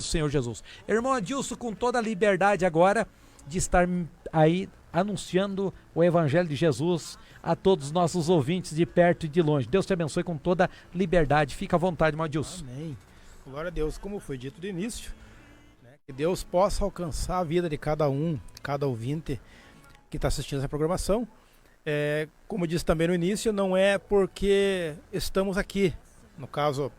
Senhor Jesus. Irmão Adilson, com toda a liberdade agora de estar aí anunciando o Evangelho de Jesus a todos os nossos ouvintes de perto e de longe. Deus te abençoe com toda liberdade. Fica à vontade, irmão Adilson. Amém. Glória a Deus, como foi dito de início, né, que Deus possa alcançar a vida de cada um, cada ouvinte que está assistindo essa programação. Como disse também no início, não é porque estamos aqui, no caso,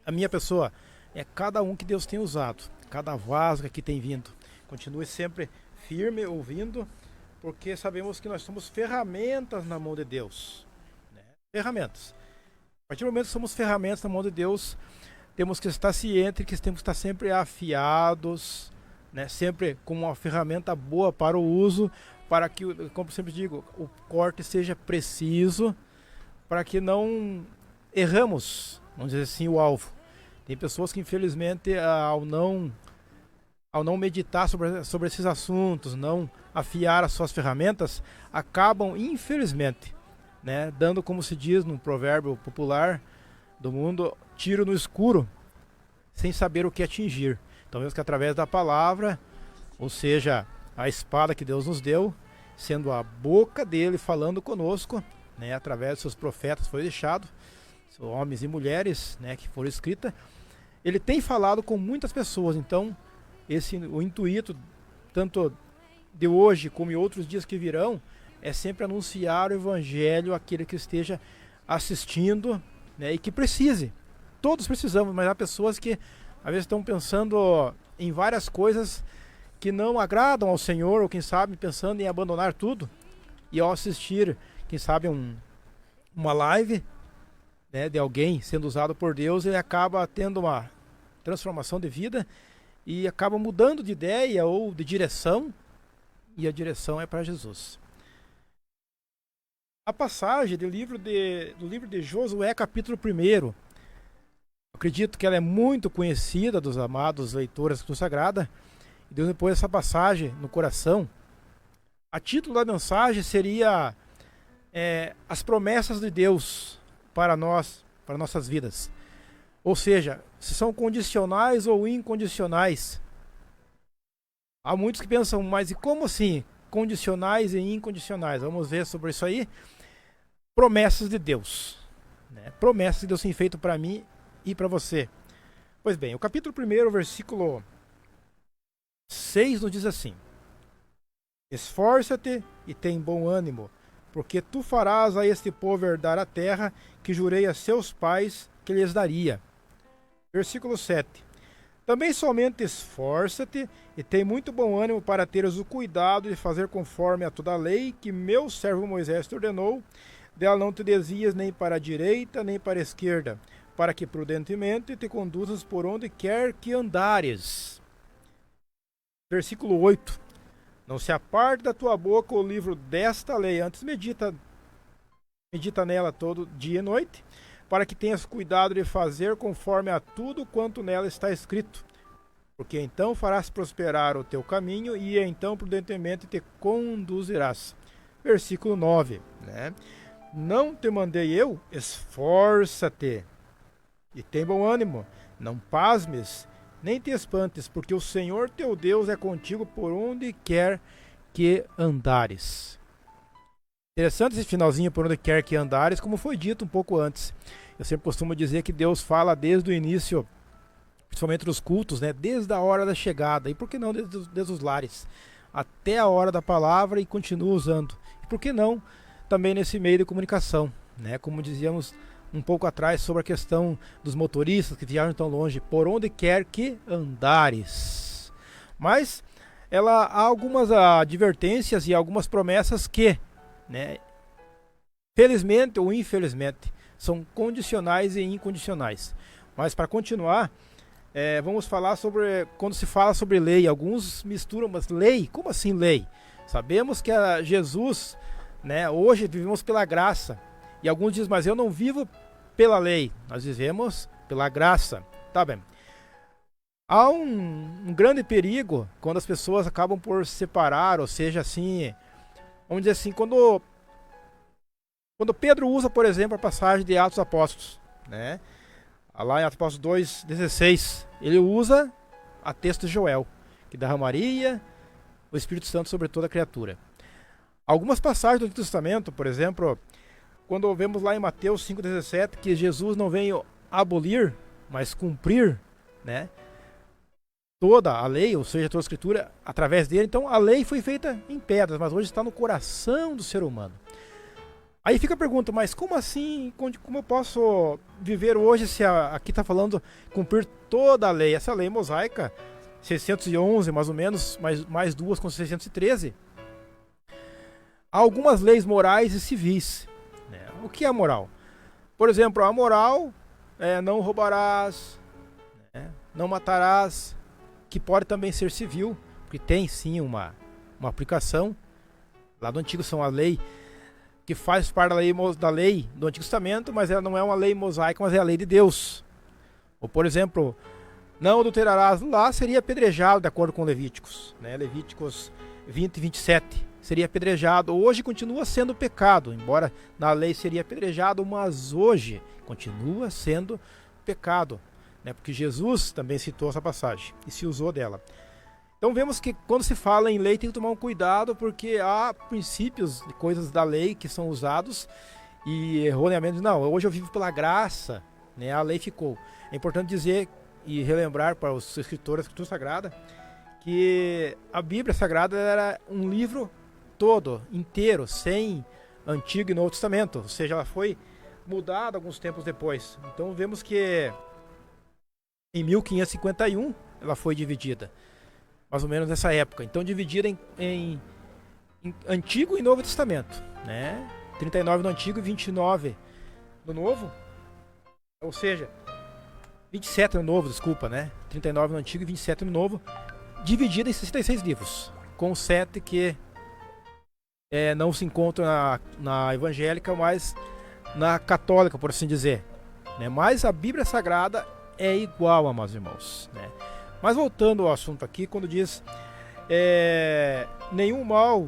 a minha pessoa, é cada um que Deus tem usado, cada vaso que aqui tem vindo. Continue sempre firme, ouvindo, porque sabemos que nós somos ferramentas na mão de Deus, né? Ferramentas. A partir do momento que somos ferramentas na mão de Deus, temos que estar cientes que temos que estar sempre afiados, né? Sempre com uma ferramenta boa para o uso, para que, como sempre digo, o corte seja preciso, para que não erramos, vamos dizer assim, o alvo. Tem pessoas que, infelizmente, ao não meditar sobre esses assuntos, não afiar as suas ferramentas, acabam, infelizmente, né, dando, como se diz no provérbio popular do mundo, tiro no escuro, sem saber o que atingir. Então, vemos que através da palavra, ou seja, a espada que Deus nos deu, sendo a boca dele falando conosco, né, através dos seus profetas foi deixado, homens e mulheres, né, que foram escritas, ele tem falado com muitas pessoas. Então, o intuito, tanto de hoje como em outros dias que virão, é sempre anunciar o Evangelho àquele que esteja assistindo, né, e que precise. Todos precisamos, mas há pessoas que às vezes estão pensando em várias coisas que não agradam ao Senhor, ou quem sabe pensando em abandonar tudo, e ao assistir, quem sabe, uma live, né, de alguém sendo usado por Deus, ele acaba tendo uma transformação de vida e acaba mudando de ideia ou de direção, e a direção é para Jesus. A passagem do livro de Josué, capítulo 1, acredito que ela é muito conhecida dos amados leitores do Sagrada, e Deus depois essa passagem no coração. A título da mensagem seria as promessas de Deus para nós, para nossas vidas. Ou seja, se são condicionais ou incondicionais. Há muitos que pensam, mas e como assim? Condicionais e incondicionais. Vamos ver sobre isso aí. Promessas de Deus, né? Promessas de Deus têm feito para mim e para você. Pois bem, o capítulo 1, versículo 6 nos diz assim: esforça-te e tem bom ânimo, porque tu farás a este povo herdar a terra que jurei a seus pais que lhes daria. Versículo 7. Também somente esforça-te e tem muito bom ânimo para teres o cuidado de fazer conforme a toda a lei que meu servo Moisés te ordenou. Dela não te desvias nem para a direita nem para a esquerda, para que prudentemente te conduzas por onde quer que andares. Versículo 8. Não se aparte da tua boca o livro desta lei, antes medita nela todo dia e noite, para que tenhas cuidado de fazer conforme a tudo quanto nela está escrito. Porque então farás prosperar o teu caminho e então prudentemente te conduzirás. Versículo 9, né? Não te mandei eu? Esforça-te e tem bom ânimo, não pasmes, nem te espantes, porque o Senhor teu Deus é contigo por onde quer que andares. Interessante esse finalzinho, por onde quer que andares, como foi dito um pouco antes. Eu sempre costumo dizer que Deus fala desde o início, principalmente nos cultos, né? Desde a hora da chegada, e por que não desde os lares, até a hora da palavra, e continua usando. E por que não também nesse meio de comunicação, né? Como dizíamos um pouco atrás sobre a questão dos motoristas que viajam tão longe, por onde quer que andares. Mas há algumas advertências e algumas promessas que, né, felizmente ou infelizmente, são condicionais e incondicionais. Mas para continuar, vamos falar sobre, quando se fala sobre lei, alguns misturam, mas lei? Como assim lei? Sabemos que Jesus, né, hoje vivemos pela graça. E alguns dizem, mas eu não vivo pela lei, nós vivemos pela graça. Tá bem. Há um grande perigo quando as pessoas acabam por se separar, ou seja, assim, vamos dizer assim, quando Pedro usa, por exemplo, a passagem de Atos Apóstolos, né? Lá em Atos Apóstolos 2:16, ele usa a texto de Joel, que derramaria o Espírito Santo sobre toda a criatura. Algumas passagens do Antigo Testamento, por exemplo, quando vemos lá em Mateus 5,17, que Jesus não veio abolir, mas cumprir, né, toda a lei, ou seja, toda a escritura, através dele. Então a lei foi feita em pedras, mas hoje está no coração do ser humano. Aí fica a pergunta, mas como assim, como eu posso viver hoje se aqui está falando cumprir toda a lei? Essa lei mosaica, 611 mais ou menos, mais duas com 613. Há algumas leis morais e civis, né? O que é a moral? Por exemplo, a moral é não roubarás, né? Não matarás, que pode também ser civil, porque tem sim uma aplicação. Lá do Antigo são a lei que faz parte da lei do Antigo Testamento, mas ela não é uma lei mosaica, mas é a lei de Deus. Ou, por exemplo, não adulterarás, lá seria apedrejado, de acordo com Levíticos, né? Levíticos 20 e 27, seria apedrejado. Hoje continua sendo pecado, embora na lei seria apedrejado, mas hoje continua sendo pecado, né? Porque Jesus também citou essa passagem e se usou dela. Então vemos que quando se fala em lei tem que tomar um cuidado, porque há princípios de coisas da lei que são usados e erroneamente, não, hoje eu vivo pela graça, né? A lei ficou. É importante dizer e relembrar para os escritores da Escritura Sagrada que a Bíblia Sagrada era um livro todo, inteiro, sem Antigo e Novo Testamento, ou seja, ela foi mudada alguns tempos depois. Então vemos que em 1551 ela foi dividida, mais ou menos nessa época. Então dividida em Antigo e Novo Testamento, né? 39 no Antigo e 29 no Novo, ou seja, 27 no Novo, desculpa, né? 39 no Antigo e 27 no Novo, dividida em 66 livros, com 7 que não se encontram na evangélica, mas na católica, por assim dizer, né? Mas a Bíblia Sagrada é igual, amados irmãos, né? Mas voltando ao assunto aqui, quando diz nenhum mal,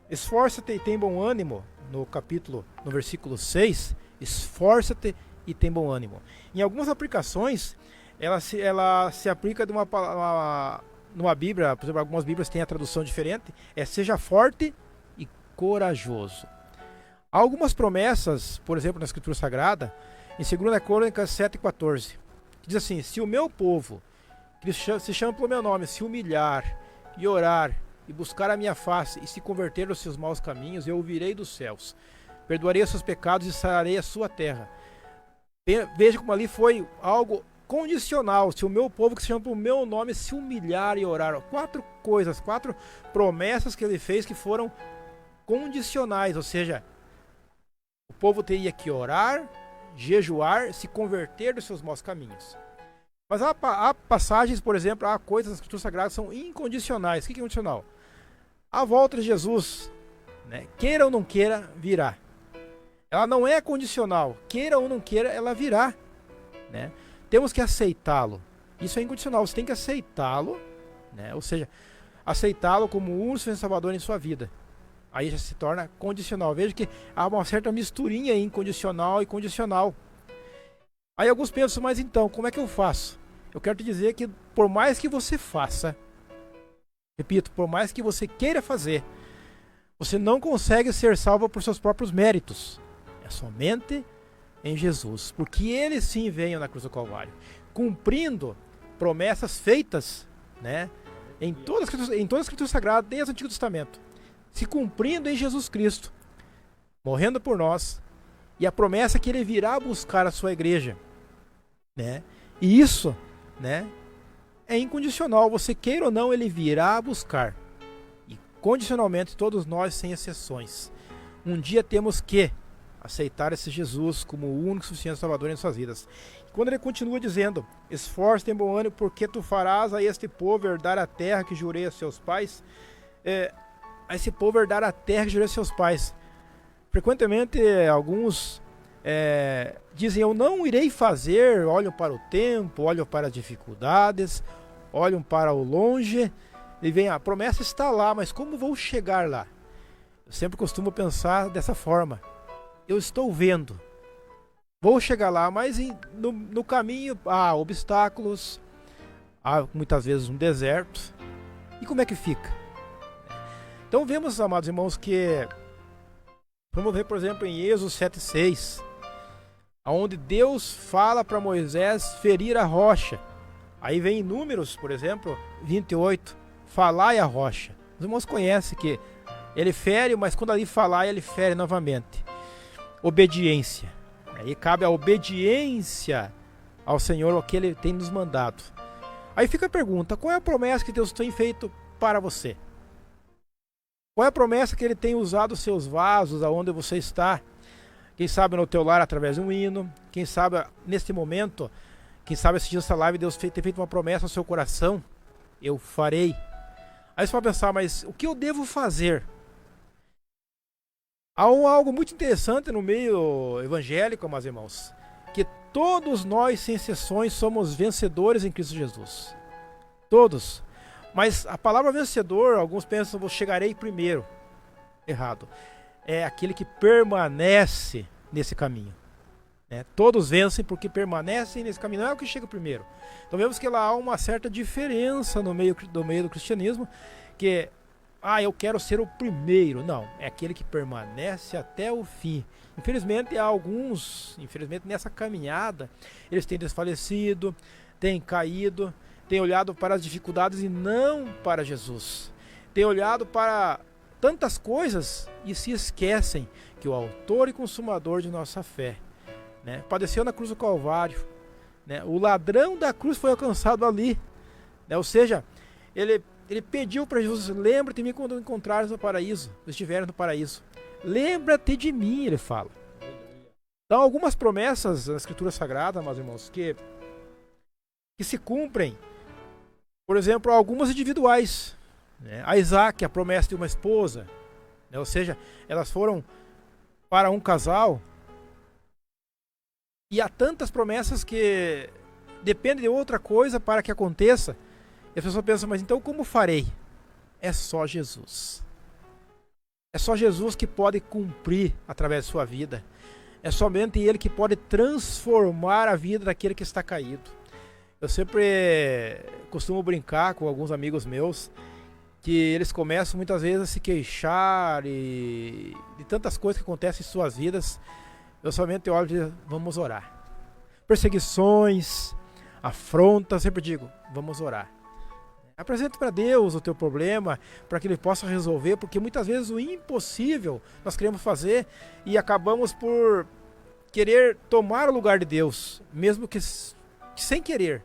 esforça-te e tem bom ânimo, no versículo 6, esforça-te e tem bom ânimo. Em algumas aplicações, ela se aplica de numa Bíblia, por exemplo, algumas Bíblias têm a tradução diferente, seja forte e corajoso. Há algumas promessas, por exemplo, na Escritura Sagrada, em 2 Crônicas 7,14, que diz assim: se o meu povo, que se chama pelo meu nome, se humilhar e orar e buscar a minha face e se converter dos seus maus caminhos, eu ouvirei dos céus, perdoarei os seus pecados e sararei a sua terra. Veja como ali foi algo condicional. Se o meu povo, que se chama pelo meu nome, se humilhar e orar. 4 coisas, 4 promessas que ele fez que foram condicionais, ou seja, o povo teria que orar, jejuar, se converter dos seus maus caminhos. Mas há passagens, por exemplo, há coisas nas Escrituras Sagradas que são incondicionais. O que é condicional? A volta de Jesus, né, queira ou não queira, virá. Ela não é condicional. Queira ou não queira, ela virá, né? Temos que aceitá-lo. Isso é incondicional. Você tem que aceitá-lo, né? Ou seja, aceitá-lo como o único Salvador em sua vida. Aí já se torna condicional. Veja que há uma certa misturinha incondicional e condicional. Aí alguns pensam, mas então, como é que eu faço? Eu quero te dizer que por mais que você faça, repito, por mais que você queira fazer, você não consegue ser salvo por seus próprios méritos. É somente em Jesus, porque ele sim veio na cruz do Calvário, cumprindo promessas feitas, né, em toda a Escritura Sagrada, desde o Antigo Testamento, se cumprindo em Jesus Cristo, morrendo por nós, e a promessa que ele virá buscar a sua igreja, né? E isso, né, é incondicional. Você queira ou não, ele virá buscar, e condicionalmente todos nós, sem exceções, um dia temos que aceitar esse Jesus como o único suficiente Salvador em suas vidas. Quando ele continua dizendo: esforça, tem bom ânimo, porque tu farás a este povo herdar a terra que jurei a seus pais. A esse povo herdar a terra que jurei a seus pais. Frequentemente alguns dizem: eu não irei fazer, olham para o tempo, olham para as dificuldades, olham para o longe, e vem, a promessa está lá, mas como vou chegar lá? Eu sempre costumo pensar dessa forma: eu estou vendo, vou chegar lá, mas no caminho há obstáculos, há muitas vezes um deserto. E como é que fica? Então vemos, amados irmãos, que vamos ver, por exemplo, em Êxodo 7,6, onde Deus fala para Moisés ferir a rocha. Aí vem em Números, por exemplo, 28, falai a rocha. Os irmãos conhecem que ele fere, mas quando ali falar, ele fere novamente. Obediência. Aí cabe a obediência ao Senhor, o que Ele tem nos mandado. Aí fica a pergunta, qual é a promessa que Deus tem feito para você? Qual é a promessa que Ele tem usado os seus vasos, aonde você está? Quem sabe no teu lar através de um hino, quem sabe neste momento, quem sabe esse dia dessa live Deus tem feito uma promessa ao seu coração, eu farei. Aí você vai pensar, mas o que eu devo fazer? Há algo muito interessante no meio evangélico, meus irmãos, que todos nós, sem exceções, somos vencedores em Cristo Jesus. Todos. Mas a palavra vencedor, alguns pensam, eu chegarei primeiro. Errado. É aquele que permanece nesse caminho. Todos vencem porque permanecem nesse caminho, não é o que chega primeiro. Então vemos que lá há uma certa diferença no meio do cristianismo, que eu quero ser o primeiro. Não, é aquele que permanece até o fim. Infelizmente, há alguns, nessa caminhada, eles têm desfalecido, têm caído, têm olhado para as dificuldades e não para Jesus. Têm olhado para tantas coisas e se esquecem que o autor e consumador de nossa fé, padeceu na cruz do Calvário. O ladrão da cruz foi alcançado ali. Ou seja, ele pediu para Jesus, lembra-te de mim quando encontrares no paraíso, estiveres no paraíso. Lembra-te de mim, ele fala. Então, algumas promessas na Escritura Sagrada, meus irmãos, que se cumprem. Por exemplo, algumas individuais. A Isaac, a promessa de uma esposa. Ou seja, elas foram para um casal. E há tantas promessas que dependem de outra coisa para que aconteça. E as pessoas pensam, mas então como farei? É só Jesus. É só Jesus que pode cumprir através de sua vida. É somente Ele que pode transformar a vida daquele que está caído. Eu sempre costumo brincar com alguns amigos meus, que eles começam muitas vezes a se queixar de tantas coisas que acontecem em suas vidas. Eu somente olho e digo, vamos orar. Perseguições, afrontas, sempre digo, vamos orar. Apresente para Deus o teu problema, para que Ele possa resolver, porque muitas vezes o impossível nós queremos fazer e acabamos por querer tomar o lugar de Deus, mesmo que sem querer.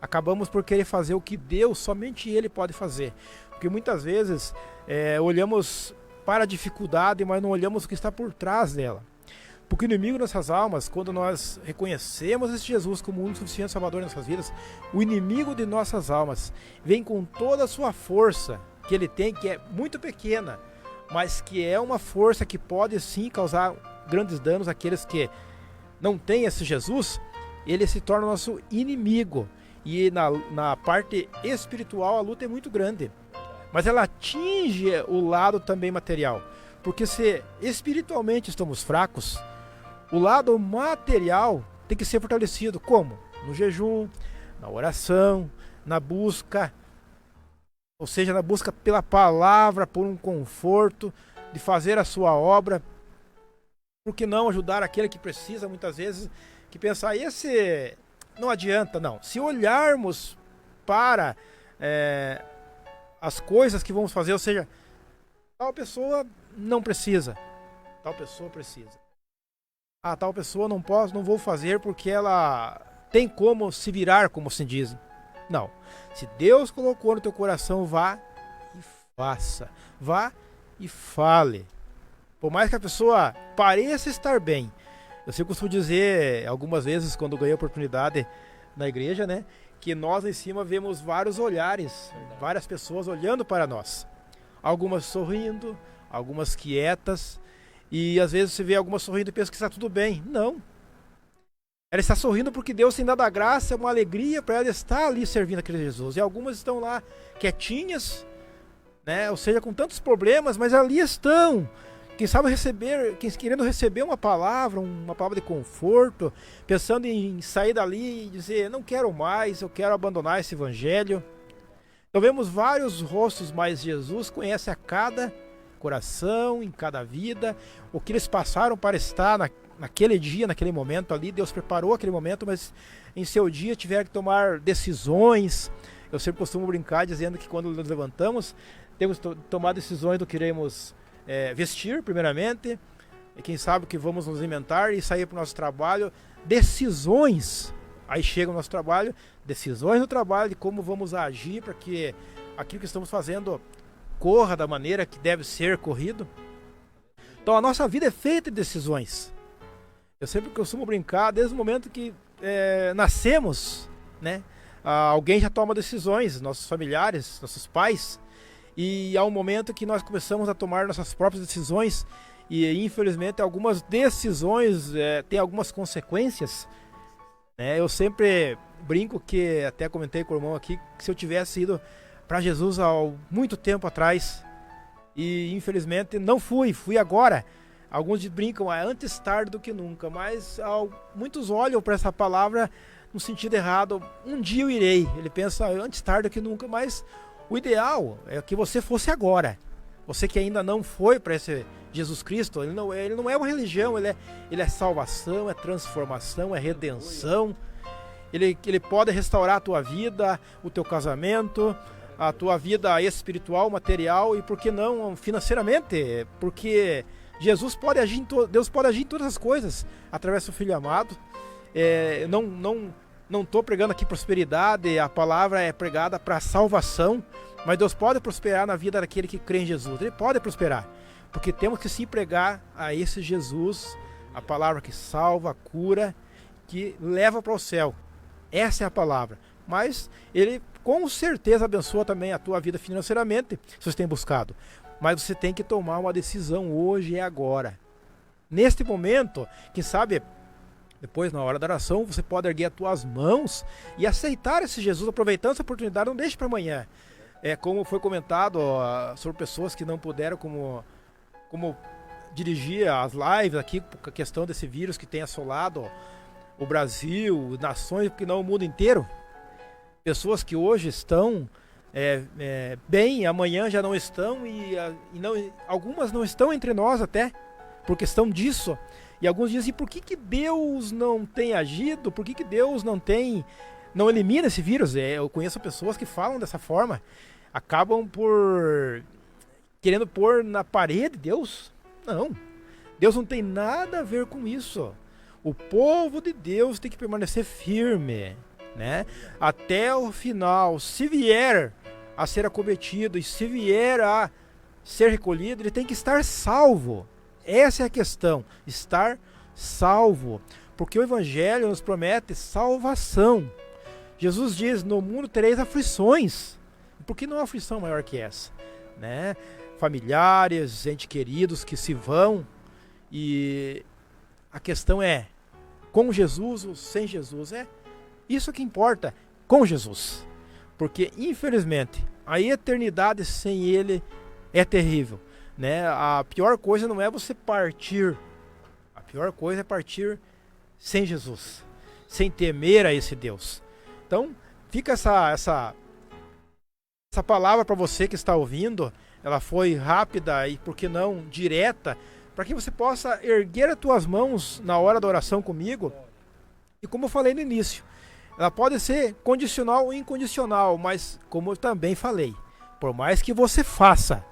Acabamos por querer fazer o que Deus, somente Ele pode fazer. Porque muitas vezes olhamos para a dificuldade, mas não olhamos o que está por trás dela. Porque o inimigo de nossas almas, quando nós reconhecemos esse Jesus como o único suficiente Salvador em nossas vidas, o inimigo de nossas almas vem com toda a sua força que ele tem, que é muito pequena, mas que é uma força que pode sim causar grandes danos àqueles que não têm esse Jesus. Ele se torna nosso inimigo. E na parte espiritual a luta é muito grande, mas ela atinge o lado também material. Porque se espiritualmente estamos fracos, o lado material tem que ser fortalecido. Como? No jejum, na oração, na busca. Ou seja, na busca pela palavra, por um conforto, de fazer a sua obra. Por que não ajudar aquele que precisa, muitas vezes, que pensa, esse não adianta, não. Se olharmos para as coisas que vamos fazer, ou seja, tal pessoa não precisa, tal pessoa precisa. Tal pessoa não vou fazer porque ela tem como se virar, como se diz. Não. Se Deus colocou no teu coração, vá e faça. Vá e fale. Por mais que a pessoa pareça estar bem. Eu sempre costumo dizer, algumas vezes, quando ganhei a oportunidade na igreja, que nós em cima vemos vários olhares, várias pessoas olhando para nós. Algumas sorrindo, algumas quietas. E às vezes você vê alguma sorrindo e pensa que está tudo bem. Não. Ela está sorrindo porque Deus tem dado a graça, é uma alegria para ela estar ali servindo a Cristo Jesus. E algumas estão lá quietinhas, ou seja, com tantos problemas, mas ali estão, quem sabe querendo receber uma palavra de conforto, pensando em sair dali e dizer, não quero mais, eu quero abandonar esse evangelho. Então vemos vários rostos, mas Jesus conhece a cada coração, em cada vida, o que eles passaram para estar naquele dia, naquele momento ali. Deus preparou aquele momento, mas em seu dia tiveram que tomar decisões. Eu sempre costumo brincar dizendo que quando nos levantamos, temos que tomar decisões do que iremos vestir, primeiramente, e quem sabe que vamos nos alimentar e sair para o nosso trabalho. Decisões, aí chega o nosso trabalho, decisões no trabalho de como vamos agir para que aquilo que estamos fazendo corra da maneira que deve ser corrido. Então a nossa vida é feita de decisões. Eu sempre costumo brincar, desde o momento que nascemos, né? Alguém já toma decisões, nossos familiares, nossos pais, e há um momento que nós começamos a tomar nossas próprias decisões, e infelizmente algumas decisões têm algumas consequências, né? Eu sempre brinco, que até comentei com o irmão aqui, que se eu tivesse ido para Jesus há muito tempo atrás, e infelizmente não fui agora. Alguns brincam, antes tarde do que nunca, mas muitos olham para essa palavra no sentido errado. Um dia eu irei. Ele pensa, antes tarde do que nunca, mas o ideal é que você fosse agora. Você que ainda não foi para esse Jesus Cristo, ele não é uma religião, ele é salvação, é transformação, é redenção. Ele pode restaurar a tua vida, o teu casamento, a tua vida espiritual, material e, por que não, financeiramente, porque Deus pode agir em todas as coisas através do Filho amado. Não estou pregando aqui prosperidade, a palavra é pregada para salvação, mas Deus pode prosperar na vida daquele que crê em Jesus. Ele pode prosperar, porque temos que sim pregar a esse Jesus, a palavra que salva, cura, que leva para o céu. Essa é a palavra. Mas ele com certeza abençoa também a tua vida financeiramente, se você tem buscado. Mas você tem que tomar uma decisão hoje e agora. Neste momento, quem sabe, depois na hora da oração, você pode erguer as tuas mãos e aceitar esse Jesus, aproveitando essa oportunidade, não deixe para amanhã. Como foi comentado sobre pessoas que não puderam como dirigir as lives aqui, por a questão desse vírus que tem assolado o Brasil, nações, porque não o mundo inteiro. Pessoas que hoje estão bem, amanhã já não estão, e algumas não estão entre nós até, por questão disso. E alguns dizem, por que Deus não tem agido? Por que Deus não elimina esse vírus? Eu conheço pessoas que falam dessa forma, acabam por querendo pôr na parede Deus. Não, Deus não tem nada a ver com isso. O povo de Deus tem que permanecer firme, né? Até o final. Se vier a ser acometido e se vier a ser recolhido, ele tem que estar salvo. Essa é a questão, estar salvo, porque o Evangelho nos promete salvação. Jesus diz, no mundo tereis aflições. Por que não há aflição maior que essa, né? Familiares, entes queridos que se vão, e a questão é, com Jesus ou sem Jesus? Isso que importa, com Jesus. Porque, infelizmente, a eternidade sem Ele é terrível, né? A pior coisa não é você partir. A pior coisa é partir sem Jesus, sem temer a esse Deus. Então, fica essa palavra para você que está ouvindo. Ela foi rápida e, por que não, direta, para que você possa erguer as tuas mãos na hora da oração comigo. E como eu falei no início, ela pode ser condicional ou incondicional, mas como eu também falei, por mais que você faça,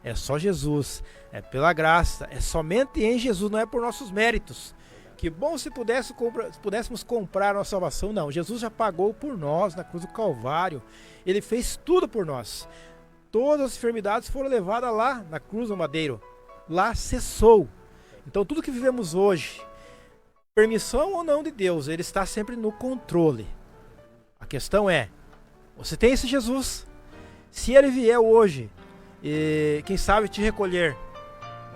é só Jesus, é pela graça, é somente em Jesus, não é por nossos méritos. Que bom se pudéssemos comprar a nossa salvação. Não, Jesus já pagou por nós na cruz do Calvário. Ele fez tudo por nós. Todas as enfermidades foram levadas lá na cruz do madeiro. Lá cessou. Então tudo que vivemos hoje, permissão ou não de Deus, Ele está sempre no controle. A questão é, você tem esse Jesus? Se Ele vier hoje e quem sabe te recolher,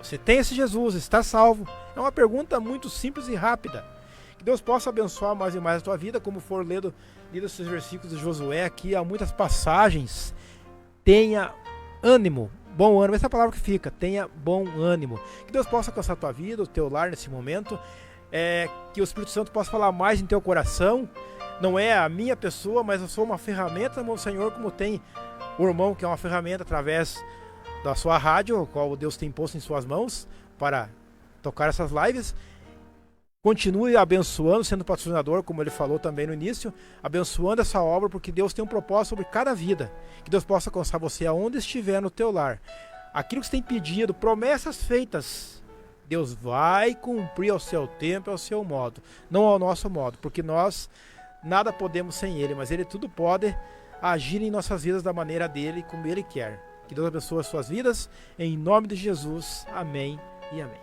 você tem esse Jesus, está salvo? É uma pergunta muito simples e rápida. Que Deus possa abençoar mais e mais a tua vida, como for lido esses versículos de Josué aqui, há muitas passagens. Tenha ânimo, bom ânimo, essa é a palavra que fica, tenha bom ânimo. Que Deus possa alcançar a tua vida, o teu lar nesse momento, que o Espírito Santo possa falar mais em teu coração. Não é a minha pessoa, mas eu sou uma ferramenta no Senhor, como tem o irmão, que é uma ferramenta através da sua rádio, a qual Deus tem posto em suas mãos para tocar essas lives. Continue abençoando, sendo patrocinador, como ele falou também no início, abençoando essa obra, porque Deus tem um propósito sobre cada vida. Que Deus possa alcançar você aonde estiver no teu lar. Aquilo que você tem pedido, promessas feitas, Deus vai cumprir ao seu tempo, ao seu modo, não ao nosso modo, porque nós nada podemos sem Ele, mas Ele tudo pode agir em nossas vidas da maneira dele, como Ele quer. Que Deus abençoe as suas vidas, em nome de Jesus. Amém e amém.